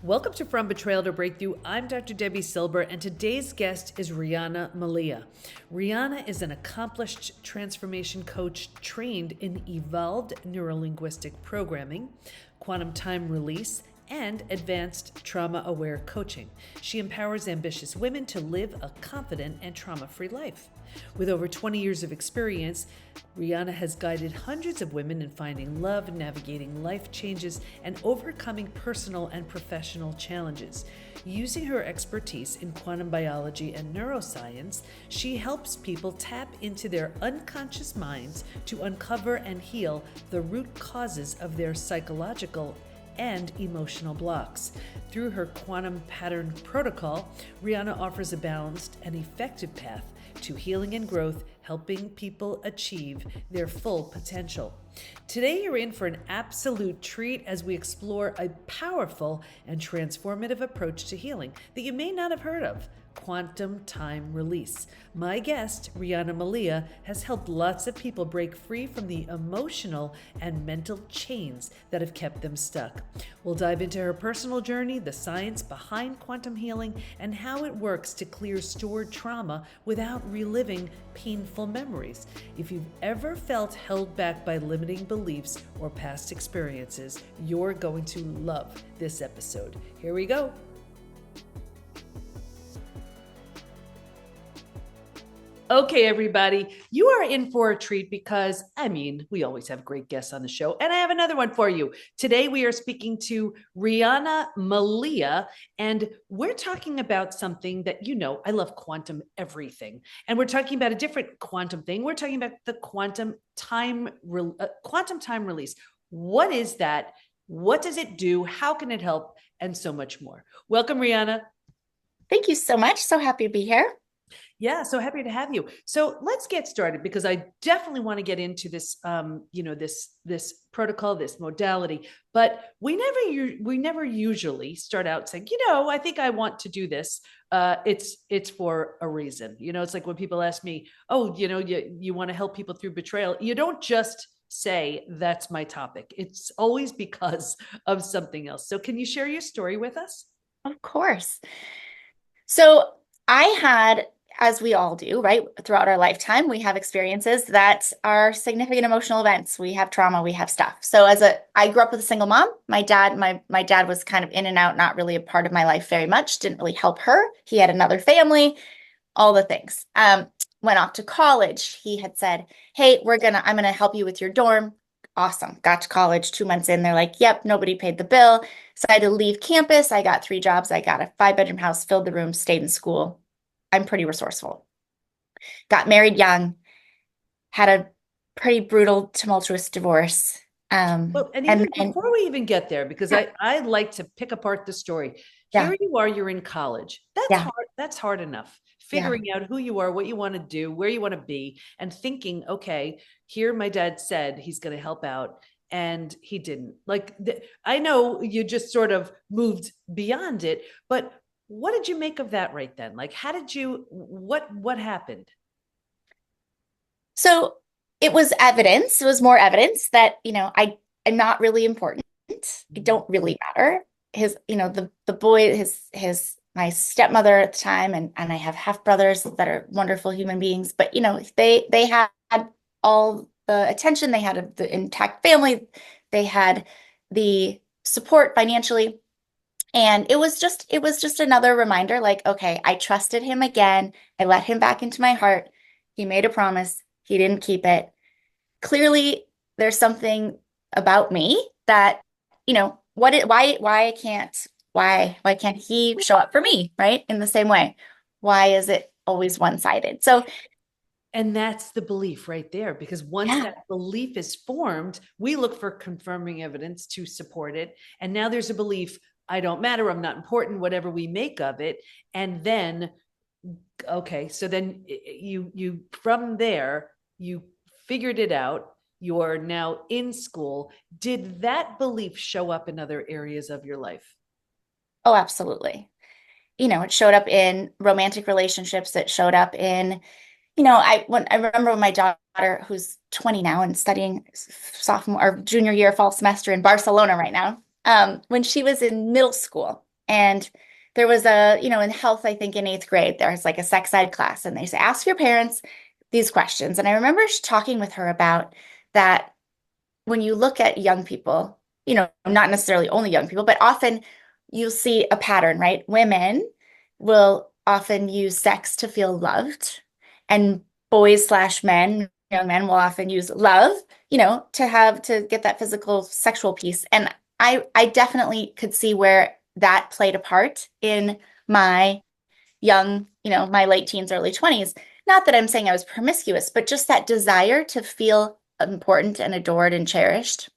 Welcome to From Betrayal to Breakthrough. I'm Dr. Debbie Silber, and today's guest is Riana Malia. Rihanna is an accomplished transformation coach trained in evolved neurolinguistic programming, quantum time release, and advanced trauma-aware coaching. She empowers ambitious women to live a confident and trauma-free life. With over 20 years of experience, Rihanna has guided hundreds of women in finding love, navigating life changes, and overcoming personal and professional challenges. Using her expertise in quantum biology and neuroscience, she helps people tap into their unconscious minds to uncover and heal the root causes of their psychological and emotional blocks. Through her quantum pattern protocol, Rihanna offers a balanced and effective path to healing and growth, helping people achieve their full potential. Today, you're in for an absolute treat as we explore a powerful and transformative approach to healing that you may not have heard of: quantum time release. My guest, Riana Malia, has helped lots of people break free from the emotional and mental chains that have kept them stuck. We'll dive into her personal journey, the science behind quantum healing, and how it works to clear stored trauma without reliving painful memories. If you've ever felt held back by limiting beliefs or past experiences, you're going to love this episode. Here we go. Okay, everybody, you are in for a treat because, we always have great guests on the show, and I have another one for you. Today, we are speaking to Riana Malia, and we're talking about something that, I love quantum everything, and we're talking about a different quantum thing. We're talking about the quantum time release. What is that? What does it do? How can it help? And so much more. Welcome, Riana. Thank you so much. So happy to be here. Yeah, so happy to have you. So let's get started because I definitely want to get into this, this protocol, this modality. But we never usually start out saying, I think I want to do this. It's for a reason. It's like when people ask me, oh, you want to help people through betrayal. You don't just say that's my topic. It's always because of something else. So can you share your story with us? Of course. So I had, as we all do, right, throughout our lifetime, we have experiences that are significant emotional events. We have trauma, we have stuff. So I grew up with a single mom. My dad was kind of in and out, not really a part of my life very much, didn't really help her. He had another family, all the things. Went off to college. He had said, hey, I'm gonna help you with your dorm. Awesome. Got to college 2 months in. They're like, yep, nobody paid the bill. So I had to leave campus. I got 3 jobs. I got a 5-bedroom house, filled the room, stayed in school. I'm pretty resourceful. Got married young, had a pretty brutal, tumultuous divorce. Well, and even before we even get there, because yeah, I like to pick apart the story. yeah, Here you are, you're in college. That's yeah, hard. That's hard enough. yeah. Figuring out who you are, what you want to do, where you want to be, and thinking, okay, here my dad said he's going to help out, and he didn't. I know you just sort of moved beyond it, but what did you make of that right then? Like, how did you? What happened? So it was evidence. It was more evidence that, I'm not really important. I don't really matter. The boy, my stepmother at the time, and I have half brothers that are wonderful human beings, but they had all the attention, they had the intact family, they had the support financially. And it was just another reminder, like, okay, I trusted him again. I let him back into my heart. He made a promise. He didn't keep it. Clearly, there's something about me that, why can't he show up for me, right? In the same way. Why is it always one-sided? So, And that's the belief right there, because once yeah, that belief is formed, we look for confirming evidence to support it. And now there's a belief, I don't matter, I'm not important, whatever we make of it. And then, okay, so then you from there, you figured it out. You're now in school. Did that belief show up in other areas of your life? oh, absolutely. It showed up in romantic relationships. It showed up in I remember when my daughter, who's 20 now and studying sophomore or junior year fall semester in Barcelona right now, when she was in middle school, And there was in health, I think in eighth grade, there's like a sex ed class, and they say, ask your parents these questions. And I remember talking with her about that when you look at young people, not necessarily only young people, but often you'll see a pattern, right? Women will often use sex to feel loved, and boys/men, young men will often use love, to get that physical sexual piece. And I definitely could see where that played a part in my my late teens, early 20s. Not that I'm saying I was promiscuous, but just that desire to feel important and adored and cherished.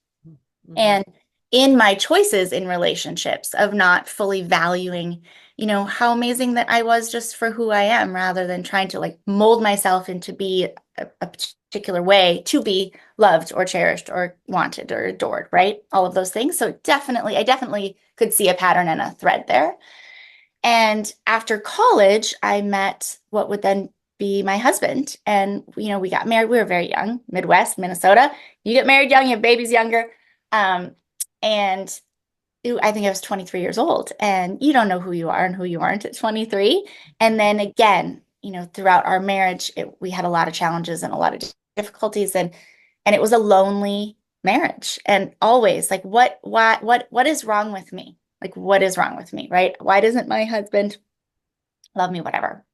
Mhm. And in my choices in relationships of not fully valuing, how amazing that I was just for who I am, rather than trying to like mold myself into be a particular way to be loved or cherished or wanted or adored, right? All of those things. So I definitely could see a pattern and a thread there. And after college, I met what would then be my husband. And, we got married. We were very young, Midwest, Minnesota. You get married young, you have babies younger. Um, and I think I was 23 years old, and you don't know who you are and who you aren't at 23. And then again, throughout our marriage, we had a lot of challenges and a lot of difficulties, and it was a lonely marriage. And always like, what is wrong with me? Like, what is wrong with me, right? Why doesn't my husband love me? Whatever.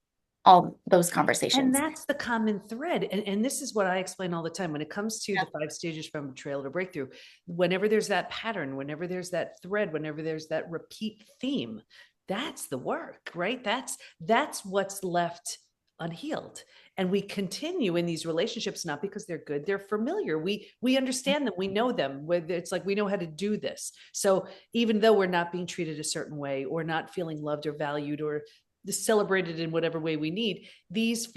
All those And conversations. that's the common thread. And this is what I explain all the time when it comes to Yeah. the 5 stages from betrayal to breakthrough. Whenever there's that pattern, whenever there's that thread, whenever there's that repeat theme, that's the work, right? That's what's left unhealed. And we continue in these relationships not because they're good, they're familiar. We understand them, we know them. It's like we know how to do this. So even though we're not being treated a certain way or not feeling loved or valued or celebrated in whatever way we need, these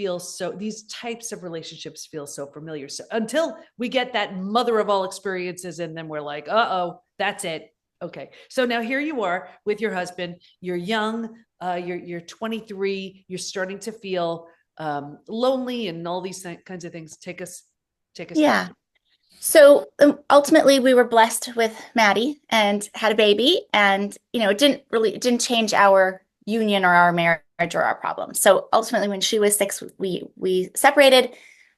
types of relationships feel so familiar. So until we get that mother of all experiences, and then we're like, uh-oh, that's it. Okay, so now here you are with your husband. You're young, you're 23, you're starting to feel lonely and all these kinds of things. Take us back. Yeah. So ultimately, we were blessed with Maddie and had a baby, and it didn't change our union or our marriage or our problems. So ultimately, when she was 6, we separated.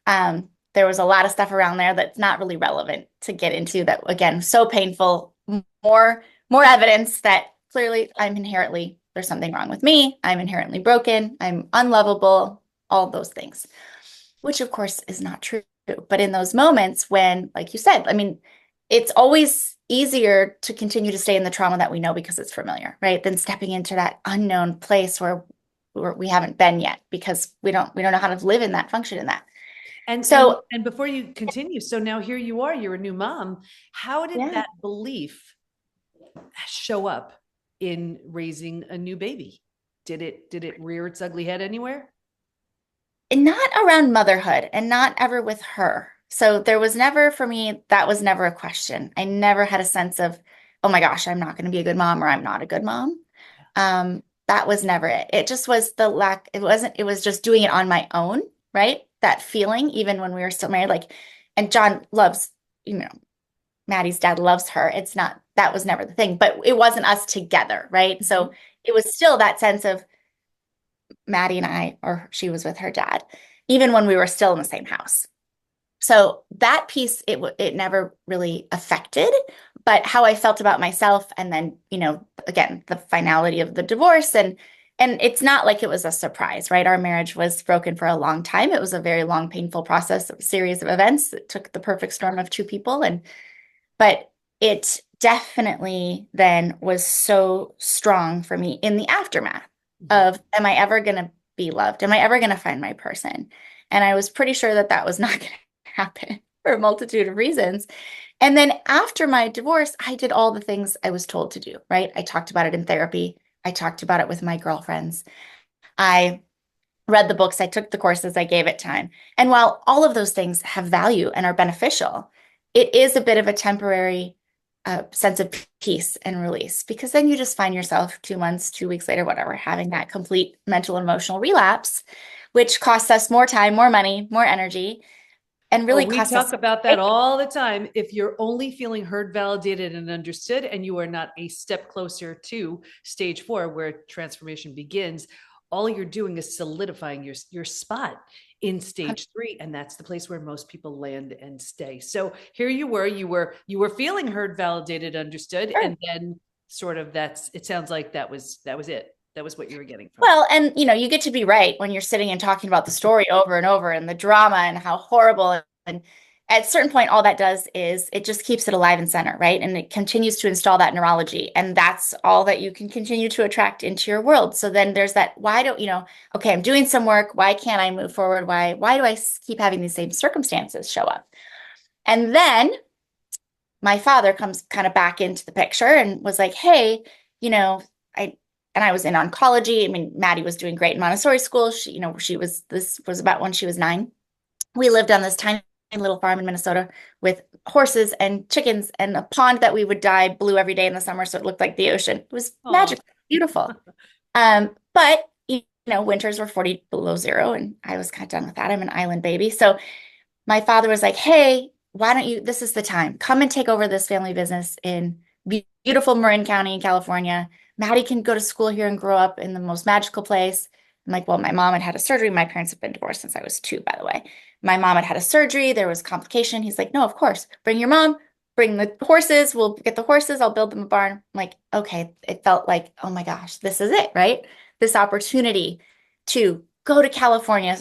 There was a lot of stuff around there that's not really relevant to get into. That again, so painful. More evidence that clearly there's something wrong with me. I'm inherently broken. I'm unlovable. All those things, which of course is not true. But in those moments when, like you said, I mean, it's always easier to continue to stay in the trauma that we know because it's familiar, right? Than stepping into that unknown place where we haven't been yet because we don't know how to live in that, function in that. So And before you continue, so now here you are, you're a new mom. How did yeah, that belief show up in raising a new baby? Did it rear its ugly head anywhere? and not around motherhood and not ever with her. So there was never, for me, that was never a question. I never had a sense of, oh my gosh, I'm not going to be a good mom or I'm not a good mom. That was never it. It just was the lack, it was just doing it on my own, right? That feeling, even when we were still married, like, and John loves, you know, Maddie's dad loves her. It's not, that was never the thing, but it wasn't us together, right? Mhm. So it was still that sense of Maddie and I, or she was with her dad, even when we were still in the same house. So that piece, it never really affected, but how I felt about myself, and then, again, the finality of the divorce, and it's not like it was a surprise, right? Our marriage was broken for a long time. It was a very long, painful process, a series of events. It took the perfect storm of two people, but it definitely then was so strong for me in the aftermath Mhm. of, am I ever going to be loved? Am I ever going to find my person? And I was pretty sure that that was not going to happen for a multitude of reasons. And then after my divorce, I did all the things I was told to do, right? I talked about it in therapy. I talked about it with my girlfriends. I read the books, I took the courses, I gave it time. And while all of those things have value and are beneficial, it is a bit of a temporary sense of peace and release, because then you just find yourself 2 months, 2 weeks later, whatever, having that complete mental and emotional relapse, which costs us more time, more money, more energy. and Oh, really we cost us. talk about that all the time. If you're only feeling heard, validated, and understood, and you are not a step closer to stage 4, where transformation begins, all you're doing is solidifying your spot in stage 3, and that's the place where most people land and stay. So here you were feeling heard, validated, understood, Sure. and then sort of that's it. Sounds like that was it. That was what you were getting from. Well, and you get to be right when you're sitting and talking about the story over and over and the drama and how horrible. And at a certain point, all that does is it just keeps it alive and center, right? And it continues to install that neurology. And that's all that you can continue to attract into your world. So then there's that, why don't, okay, I'm doing some work. Why can't I move forward? Why do I keep having these same circumstances show up? And then my father comes kind of back into the picture and was like, hey, you know, I and I was in oncology. I mean, Maddie was doing great in Montessori school. This was about when she was 9. We lived on this tiny little farm in Minnesota with horses and chickens and a pond that we would dye blue every day in the summer so it looked like the ocean. It was Oh, magical, beautiful. But winters were 40 below zero, and I was kind of done with that. I'm an island baby. So my father was like, hey, why don't you, this is the time. Come and take over this family business in beautiful Marin County in California. Maddie can go to school here and grow up in the most magical place. I'm like, well, my mom had had a surgery. My parents have been divorced since I was 2, by the way. My mom had had a surgery. There was complication. He's like, no, of course. Bring your mom, bring the horses. We'll get the horses. I'll build them a barn. I'm like, okay. It felt like, oh my gosh, this is it, right? This opportunity to go to California,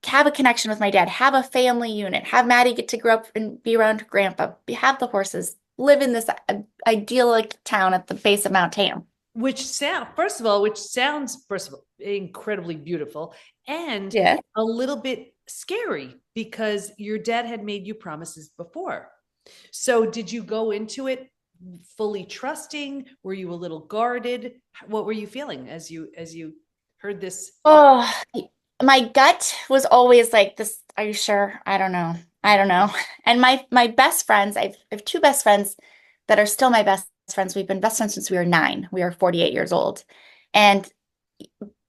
have a connection with my dad, have a family unit, have Maddie get to grow up and be around grandpa, have the horses, live in this idyllic town at the base of Mount Tam. which sounds first of all incredibly beautiful and Yeah. a little bit scary because your dad had made you promises before. So did you go into it fully trusting? Were you a little guarded? What were you feeling as you heard this offer? Oh, my gut was always like this. Are you sure? I don't know. I don't know. And my best friends, I have 2 best friends that are still my best friends. We've been best friends since we were 9. We are 48 years old. And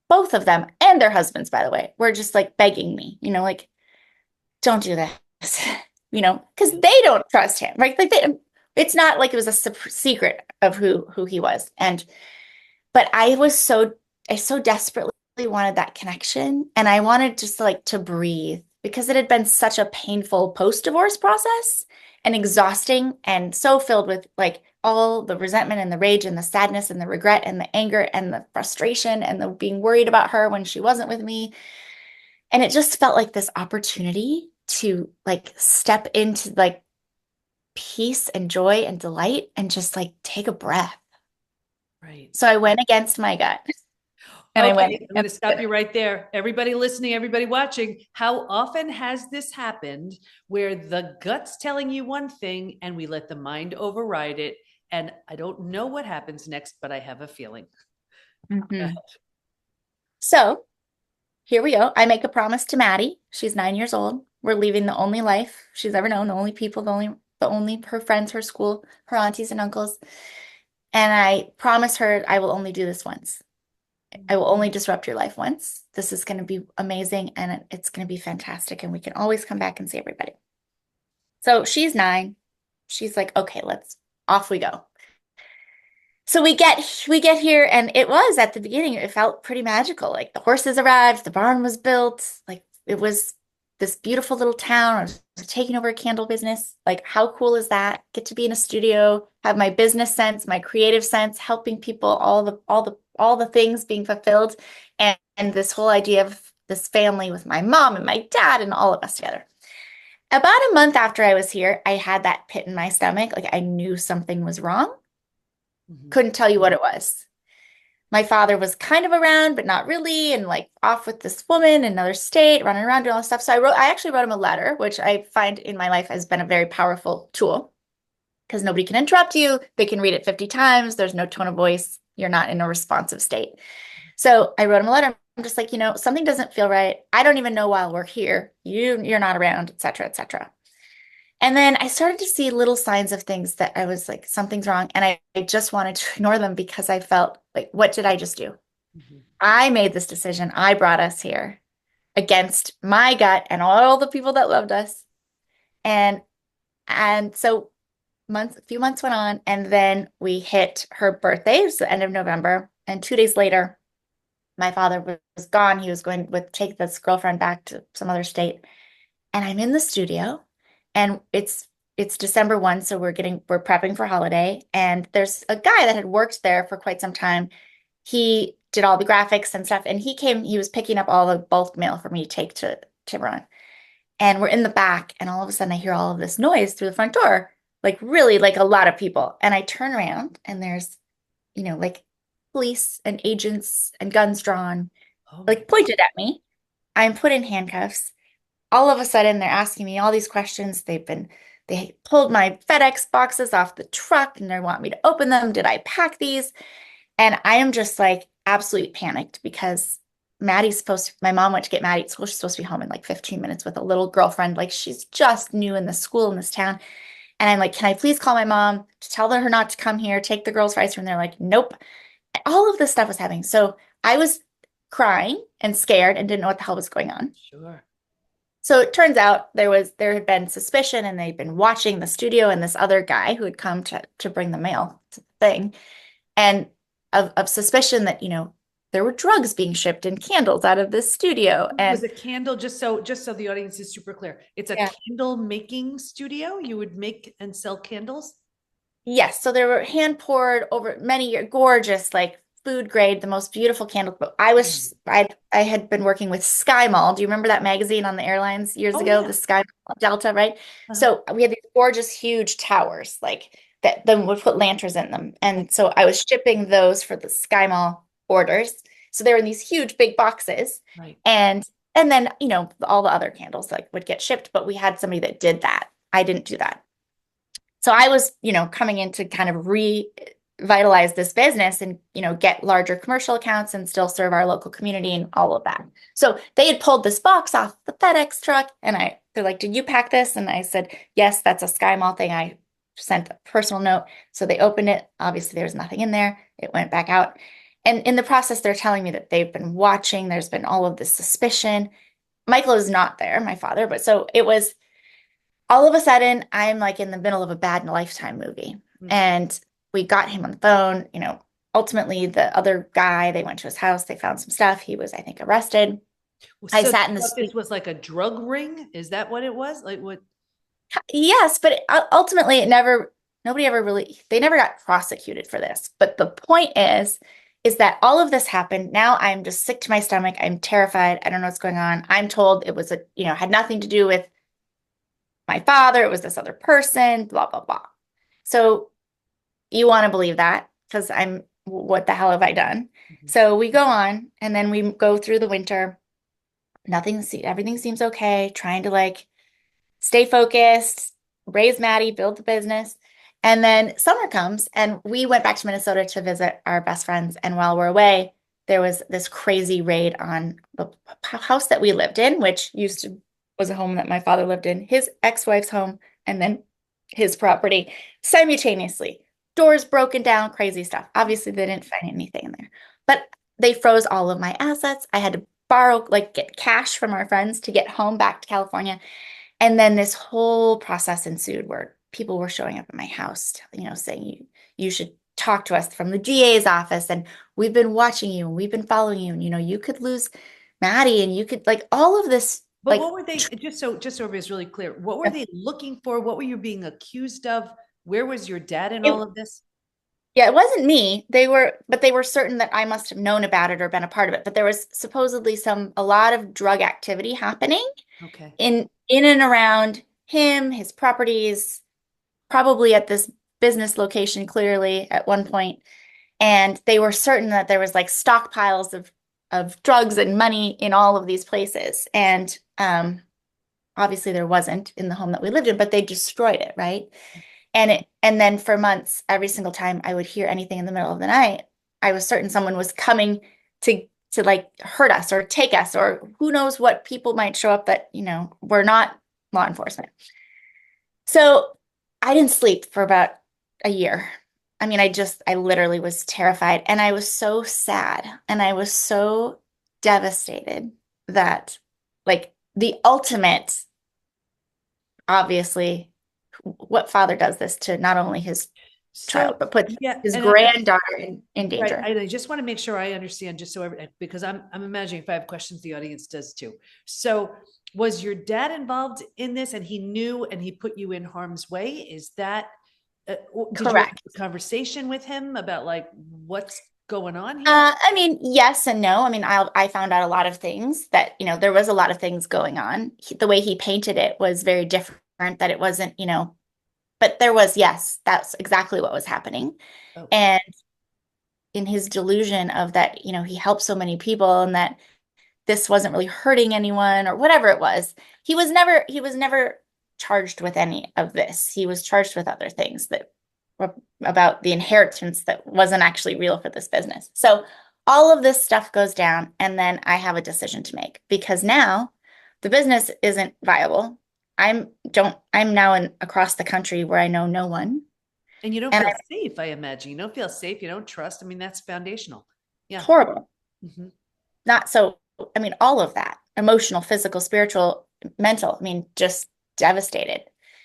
both of them and their husbands, by the way, were just like begging me, like, don't do this, because they don't trust him, right? Like it's not like it was a secret of who he was. But I so desperately wanted that connection, and I wanted just like to breathe because it had been such a painful post-divorce process and exhausting and so filled with like all the resentment and the rage and the sadness and the regret and the anger and the frustration and the being worried about her when she wasn't with me. And it just felt like this opportunity to like step into like peace and joy and delight and just like take a breath. Right. So I went against my gut and I went Okay, I'm going to stop you right there. Everybody listening, everybody watching, how often has this happened where the gut's telling you one thing and we let the mind override it? And I don't know what happens next, but I have a feeling. Mhm. So here we go. I make a promise to Maddie. She's 9 years old. We're leaving the only life she's ever known, the only people, the only her friends, her school, her aunties and uncles. And I promise her I will only do this once. I will only disrupt your life once. This is going to be amazing and it's going to be fantastic. And we can always come back and see everybody. So she's 9. She's like, okay, let's off we go. So we get here, and it was at the beginning, it felt pretty magical. Like the horses arrived, the barn was built, like it was this beautiful little town. I was taking over a candle business. Like, how cool is that? Get to be in a studio, have my business sense, my creative sense, helping people, all the things being fulfilled, and this whole idea of this family with my mom and my dad and all of us together. About a month after I was here, I had that pit in my stomach. Like I knew something was wrong. Mhm. Couldn't tell you what it was. My father was kind of around, but not really, and like off with this woman in another state, running around doing all this stuff. So I actually wrote him a letter, which I find in my life has been a very powerful tool because nobody can interrupt you. They can read it 50 times. There's no tone of voice. You're not in a responsive state. So I wrote him a letter. I'm just like, something doesn't feel right. I don't even know why we're here. You're not around, et cetera, et cetera. And then I started to see little signs of things that I was like, something's wrong. And I just wanted to ignore them because I felt like, what did I just do? Mhm. I made this decision. I brought us here against my gut and all the people that loved us. And so a few months went on, and then we hit her birthday. It was the end of November, and 2 days later, my father was gone. He was going with take this girlfriend back to some other state, and I'm in the studio, and it's December 1, so we're prepping for holiday, and there's a guy that had worked there for quite some time. He did all the graphics and stuff, and he was picking up all the bulk mail for me to take to run. And we're in the back, and all of a sudden I hear all of this noise through the front door, like really like a lot of people. And I turn around and there's, like police and agents and guns drawn, Oh my like pointed at me. I'm put in handcuffs. All of a sudden they're asking me all these questions. They pulled my FedEx boxes off the truck and they want me to open them. Did I pack these? And I am just like absolutely panicked because my mom went to get Maddie at school. She's supposed to be home in like 15 minutes with a little girlfriend. Like she's just new in the school in this town. And I'm like, can I please call my mom to tell her not to come here, take the girls for ice cream? They're like, nope. All of this stuff was happening. So I was crying and scared and didn't know what the hell was going on. sure. So it turns out there had been suspicion and they'd been watching the studio and this other guy who had come to bring the mail to the thing and of suspicion that, there were drugs being shipped and candles out of this studio. Was And a candle, just so the audience is super clear. It's a yeah, candle making studio. You would make and sell candles. yes, so there were hand poured over many years, gorgeous, like food grade, the most beautiful candles. But I had been working with Sky Mall. Do you remember that magazine on the airlines years Oh ago, yeah. the Sky Delta, right? Uh-huh. So we had these gorgeous, huge towers, like that. Then would put lanterns in them, Okay. and so I was shipping those for the Sky Mall orders. So they were in these huge, big boxes, Right. and then all the other candles like would get shipped. But we had somebody that did that. I didn't do that. So I was, coming in to kind of revitalize this business and, get larger commercial accounts and still serve our local community and all of that. So they had pulled this box off the FedEx truck and they're like, did you pack this? And I said, yes, that's a Sky Mall thing. I sent a personal note. So they opened it. Obviously, there was nothing in there. It went back out. And in the process, they're telling me that they've been watching. There's been all of this suspicion. Michael is not there, my father, but so it was all of a sudden, I'm like in the middle of a bad Lifetime movie. Mm. And we got him on the phone. Ultimately, the other guy, they went to his house, they found some stuff. He was, I think, arrested. I So sat in the this street. was like a drug ring. Is that what it was? Like what? Yes, but ultimately, nobody ever really, they never got prosecuted for this. But the point is that all of this happened. Now I'm just sick to my stomach. I'm terrified. I don't know what's going on. I'm told it was had nothing to do with my father. It was this other person, blah, blah, blah. So you want to believe that because what the hell have I done? Mhm. So we go on and then we go through the winter. Everything seems okay, trying to like stay focused, raise Maddie, build the business. And then summer comes and we went back to Minnesota to visit our best friends. And while we're away, there was this crazy raid on the house that we lived in, which was a home that my father lived in, his ex-wife's home, and then his property simultaneously. Doors broken down, crazy stuff. Obviously, they didn't find anything in there, but they froze all of my assets. I had to borrow, like, get cash from our friends to get home back to California. And then this whole process ensued where people were showing up at my house, saying you should talk to us from the DA's office and we've been watching you and we've been following you and you could lose Maddie and you could like all of this But like what were they? Just so everybody's really clear, what were they looking for? What were you being accused of? Where was your dad in it, all of this? yeah, it wasn't me. But they were certain that I must have known about it or been a part of it. But there was supposedly a lot of drug activity happening Okay. in and around him, his properties, probably at this business location clearly at one point. And they were certain that there was like stockpiles of drugs and money in all of these places. And obviously there wasn't in the home that we lived in, but they destroyed it, right? And then for months, every single time I would hear anything in the middle of the night, I was certain someone was coming to like hurt us or take us, or who knows what people might show up that, were not law enforcement. So I didn't sleep for about a year. I mean, I literally was terrified and I was so sad and I was so devastated that like the ultimate obviously, what father does this to not only his child, So, but puts yeah, his and granddaughter in right. danger? I just want to make sure I understand, just so because I'm imagining if I have questions, the audience does too. So, was your dad involved in this, and he knew, and he put you in harm's way? Is that did you have Correct. a conversation with him about like what's going on here? I mean, yes and no. I mean, I found out a lot of things that, there was a lot of things going on. The way he painted it was very different, that it wasn't, but there was, yes, that's exactly what was happening. Okay. And in his delusion of that, he helped so many people and that this wasn't really hurting anyone or whatever it was. He was never charged with any of this. He was charged with other things that were about the inheritance that wasn't actually real for this business. So all of this stuff goes down, and then I have a decision to make because now the business isn't viable. I'm now in across the country where I know no one, And you don't and feel I'm safe, I imagine. You don't feel safe. You don't trust. I mean, that's foundational. Yeah. horrible. Hmm. Not so, I mean, all of that, emotional, physical, spiritual, mental, I mean, just devastated.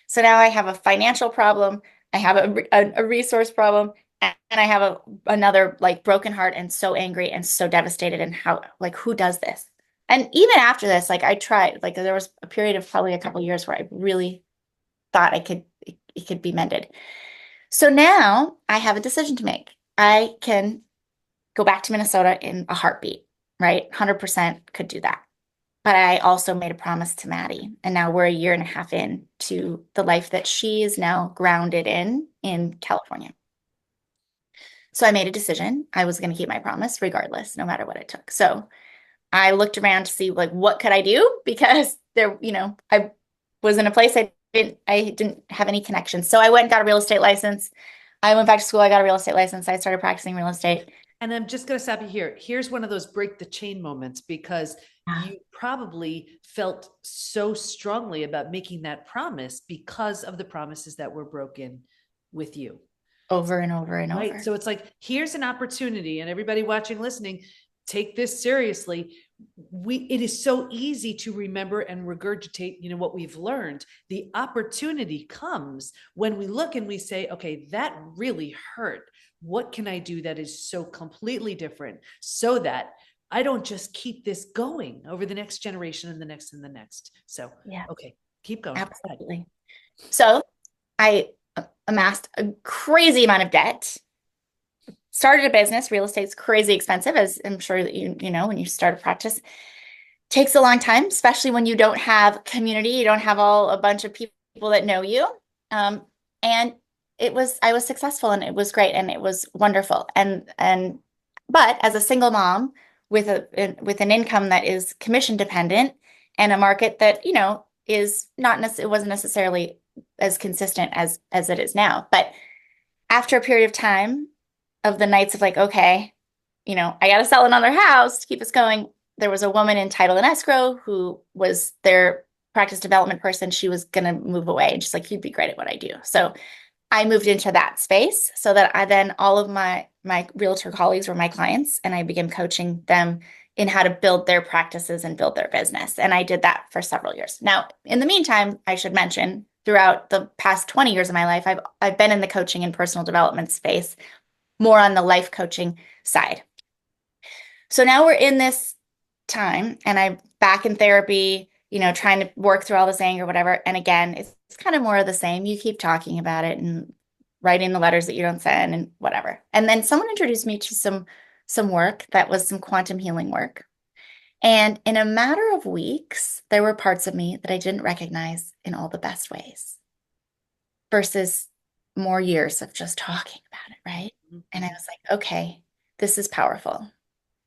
So now I have a financial problem, I have a resource problem, and I have another like broken heart and so angry and so devastated. And how, like, who does this? And even after this, like, I tried, like, there was a period of probably a couple years where I really thought it could be mended. So now I have a decision to make. I can go back to Minnesota in a heartbeat, right? 100% could do that. But I also made a promise to Maddie, and now we're a year and a half in to the life that she is now grounded in California. So I made a decision. I was going to keep my promise regardless, no matter what it took. So I looked around to see like what could I do because there, I was in a place I didn't have any connections. So I went and got a real estate license. I went back to school, I got a real estate license. I started practicing real estate. And I'm just going to stop you here. Here's one of those break the chain moments because you probably felt so strongly about making that promise because of the promises that were broken with you. Over and over and Right. over. So it's like, here's an opportunity, and everybody watching, listening, take this seriously. It is so easy to remember and regurgitate, what we've learned. The opportunity comes when we look and we say, okay, that really hurt. What can I do that is so completely different so that I don't just keep this going over the next generation and the next and the next. So, Yeah, okay, keep going. absolutely. So I amassed a crazy amount of debt, started a business. Real estate's crazy expensive, as I'm sure that you know when you start a practice. Takes a long time, especially when you don't have community, you don't have a bunch of people that know you. Um, and I was successful and it was great and it was wonderful. But as a single mom with an income that is commission dependent and a market that, is not it wasn't necessarily as consistent as it is now. But after a period of time of the nights of like, okay, I got to sell another house to keep us going. There was a woman in title and escrow who was their practice development person. She was going to move away and she's like, you'd be great at what I do. So I moved into that space so that then all of my realtor colleagues were my clients and I began coaching them in how to build their practices and build their business. And I did that for several years. Now, in the meantime, I should mention throughout the past 20 years of my life, I've been in the coaching and personal development space, more on the life coaching side. So now we're in this time and I'm back in therapy, trying to work through all this anger, whatever. And again, it's kind of more of the same. You keep talking about it and writing the letters that you don't send and whatever. And then someone introduced me to some work that was some quantum healing work. And in a matter of weeks, there were parts of me that I didn't recognize in all the best ways versus more years of just talking about it, right? And I was like, okay, this is powerful.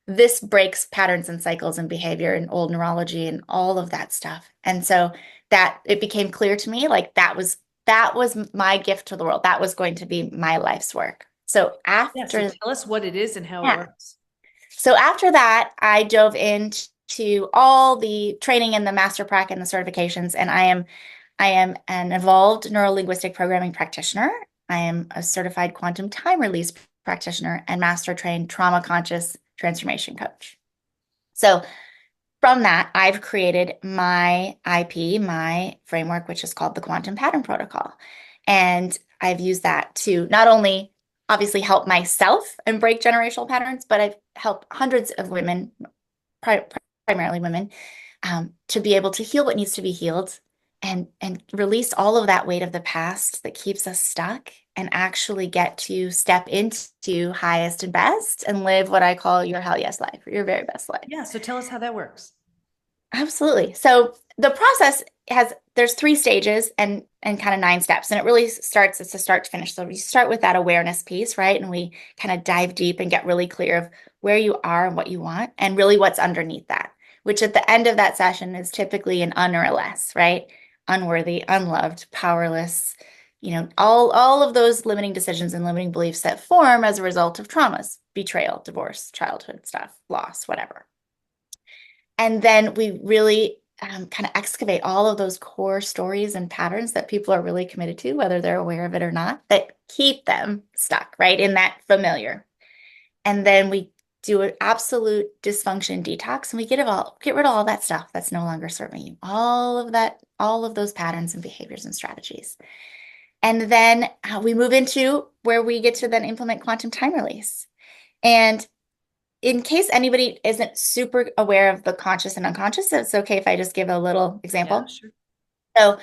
This breaks patterns and cycles and behavior and old neurology and all of that stuff. And so that it became clear to me like that was my gift to the world. That was going to be my life's work. So Yeah. So after tell us what it is and how it yeah. works. So after that, I dove into all the training and the master prac and the certifications, and I am an evolved neurolinguistic programming practitioner. I am a certified quantum time release practitioner and master trained trauma conscious transformation coach. So from that, I've created my IP, my framework, which is called the Quantum Pattern Protocol. And I've used that to not only obviously help myself and break generational patterns, but I've helped hundreds of women, pri primarily women, to be able to heal what needs to be healed and release all of that weight of the past that keeps us stuck and actually get to step into highest and best and live what I call your hell yes life, or your very best life. Yeah. So tell us how that works. Absolutely. So the process there's 3 stages and kind of 9 steps, and it really starts, it's a start to finish. So we start with that awareness piece, right? And we kind of dive deep and get really clear of where you are and what you want and really what's underneath that, which at the end of that session is typically an un or a less, right? Unworthy, unloved, powerless, all of those limiting decisions and limiting beliefs that form as a result of traumas, betrayal, divorce, childhood stuff, loss, whatever. And then we really kind of excavate all of those core stories and patterns that people are really committed to, whether they're aware of it or not, that keep them stuck, right, in that familiar. And then we do an absolute dysfunction detox, and we get rid of all that stuff that's no longer serving you, all of that, all of those patterns and behaviors and strategies. And then we move into where we get to then implement quantum time release. And in case anybody isn't super aware of the conscious and unconscious, it's okay if I just give a little example. Yeah, sure. So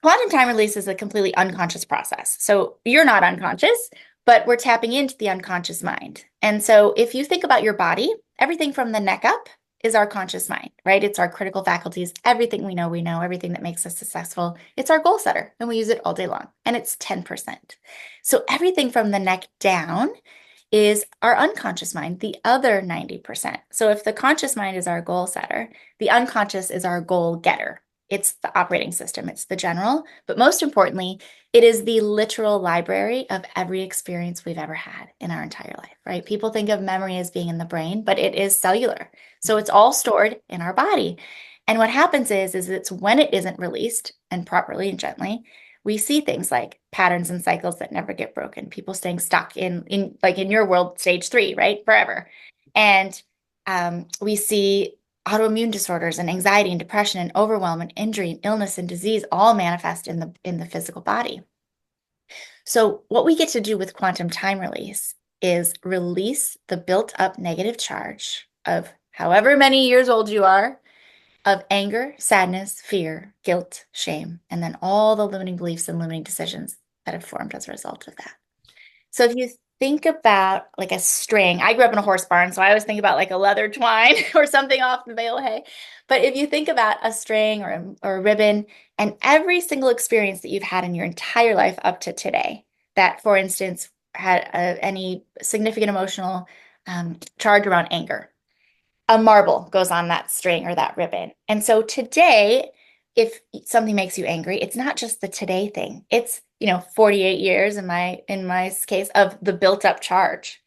quantum time release is a completely unconscious process. So you're not unconscious, but we're tapping into the unconscious mind. And so if you think about your body, everything from the neck up is our conscious mind, right? It's our critical faculties, everything we know, everything that makes us successful. It's our goal setter, and we use it all day long, and it's 10%. So everything from the neck down is our unconscious mind, the other 90%. So if the conscious mind is our goal setter, the unconscious is our goal getter. It's the operating system, it's the general, but most importantly, it is the literal library of every experience we've ever had in our entire life, right? People think of memory as being in the brain, but it is cellular. So it's all stored in our body. And what happens is it's when it isn't released and properly and gently, we see things like patterns and cycles that never get broken, people staying stuck in like in your world, stage 3, right? Forever. And we see autoimmune disorders and anxiety and depression and overwhelm and injury and illness and disease all manifest in the physical body. So what we get to do with quantum time release is release the built up negative charge of however many years old you are, of anger, sadness, fear, guilt, shame, and then all the limiting beliefs and limiting decisions that have formed as a result of that. So if you think about like a string, I grew up in a horse barn, so I always think about like a leather twine or something off the bale of hay. But if you think about a string or a ribbon and every single experience that you've had in your entire life up to today, that, for instance, had any significant emotional charge around anger, a marble goes on that string or that ribbon. And so today, if something makes you angry, it's not just the today thing. It's, 48 years in my case of the built up charge.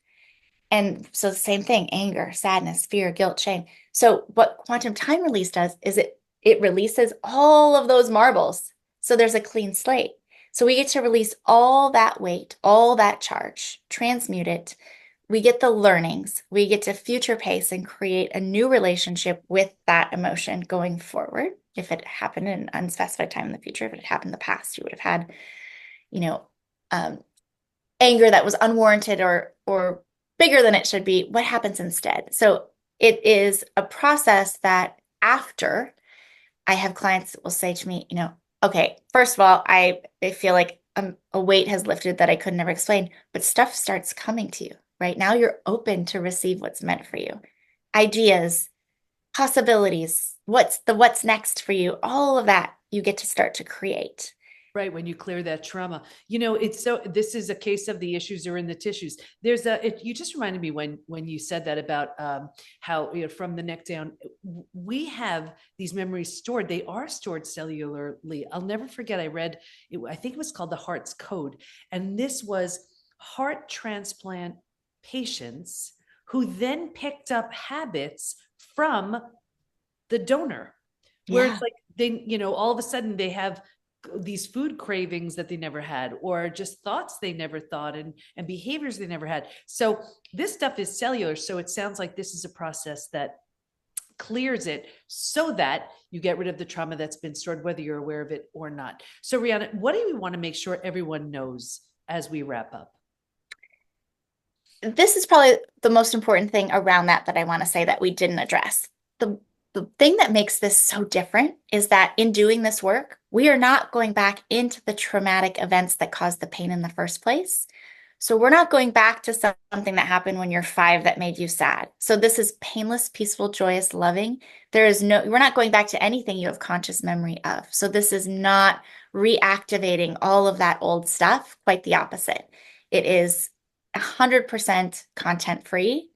And so the same thing, anger, sadness, fear, guilt, shame. So what quantum time release does is it releases all of those marbles. So there's a clean slate. So we get to release all that weight, all that charge, transmute it. We get the learnings, we get to future pace and create a new relationship with that emotion going forward. If it happened in an unspecified time in the future, if it happened in the past, you would have had, um, anger that was unwarranted or bigger than it should be. What happens instead? So it is a process that after I have clients that will say to me, okay, first of all, I feel like a weight has lifted that I could never explain, but stuff starts coming to you. Right now, you're open to receive what's meant for you. Ideas, possibilities, what's next for you, all of that you get to start to create. Right. When you clear that trauma, this is a case of the issues are in the tissues. You just reminded me when you said that about how, from the neck down, we have these memories stored. They are stored cellularly. I'll never forget. I read, I think it was called The Heart's Code. And this was heart transplant patients who then picked up habits from the donor, where it's like they, all of a sudden they have these food cravings that they never had, or just thoughts they never thought, and behaviors they never had. So this stuff is cellular. So it sounds like this is a process that clears it so that you get rid of the trauma that's been stored, whether you're aware of it or not. So Rihanna, what do you want to make sure everyone knows as we wrap up? This is probably the most important thing around that I want to say that we didn't address. The thing that makes this so different is that in doing this work, we are not going back into the traumatic events that caused the pain in the first place. So we're not going back to something that happened when you're 5 that made you sad. So this is painless, peaceful, joyous, loving. We're not going back to anything you have conscious memory of. So this is not reactivating all of that old stuff, quite the opposite. It is 100% content free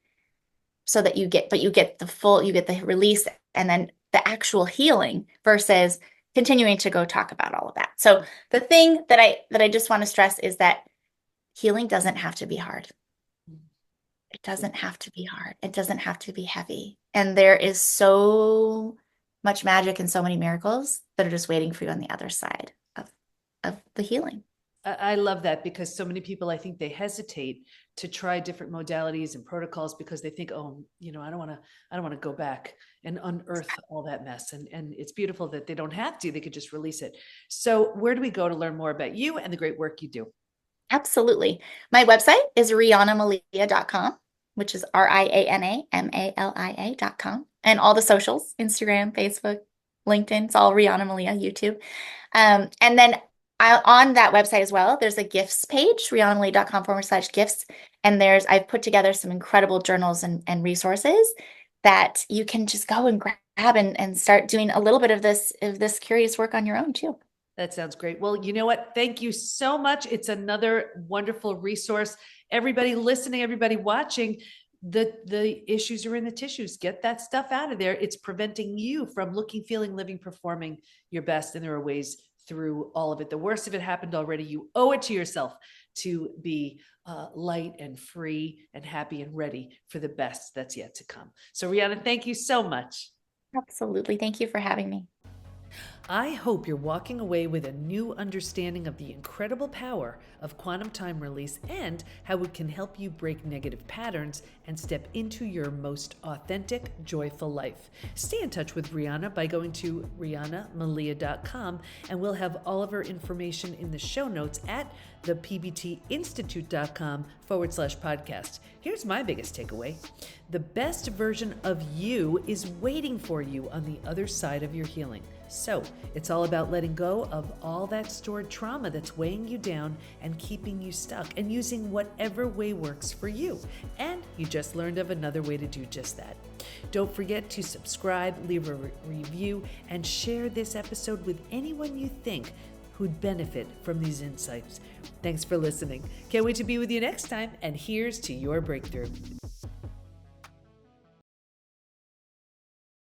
so that you get the release and then the actual healing versus continuing to go talk about all of that. So the thing that I just want to stress is that healing doesn't have to be hard. It doesn't have to be hard. It doesn't have to be heavy. And there is so much magic and so many miracles that are just waiting for you on the other side of the healing. I love that, because so many people, I think they hesitate to try different modalities and protocols because they think, oh, I don't want to go back and unearth all that mess. And it's beautiful that they don't have to, they could just release it. So where do we go to learn more about you and the great work you do? Absolutely. My website is rianamalia.com, which is RianaMalia.com. And all the socials, Instagram, Facebook, LinkedIn, it's all Riana Malia, YouTube. And then on that website as well, there's a gifts page, rianamalia.com/gifts. And I've put together some incredible journals and resources that you can just go and grab and start doing a little bit of this curious work on your own too. That sounds great. Well, you know what? Thank you so much. It's another wonderful resource. Everybody listening, everybody watching, the issues are in the tissues. Get that stuff out of there. It's preventing you from looking, feeling, living, performing your best. And there are ways through all of it. The worst of it happened already. You owe it to yourself to be light and free and happy and ready for the best that's yet to come. So Rihanna, thank you so much. Absolutely. Thank you for having me. I hope you're walking away with a new understanding of the incredible power of quantum time release and how it can help you break negative patterns and step into your most authentic, joyful life. Stay in touch with Rihanna by going to rianamalia.com, and we'll have all of her information in the show notes at thepbtinstitute.com/podcast. Here's my biggest takeaway. The best version of you is waiting for you on the other side of your healing. So it's all about letting go of all that stored trauma that's weighing you down and keeping you stuck, and using whatever way works for you. And you just learned of another way to do just that. Don't forget to subscribe, leave a review, and share this episode with anyone you think who'd benefit from these insights. Thanks for listening. Can't wait to be with you next time, and here's to your breakthrough.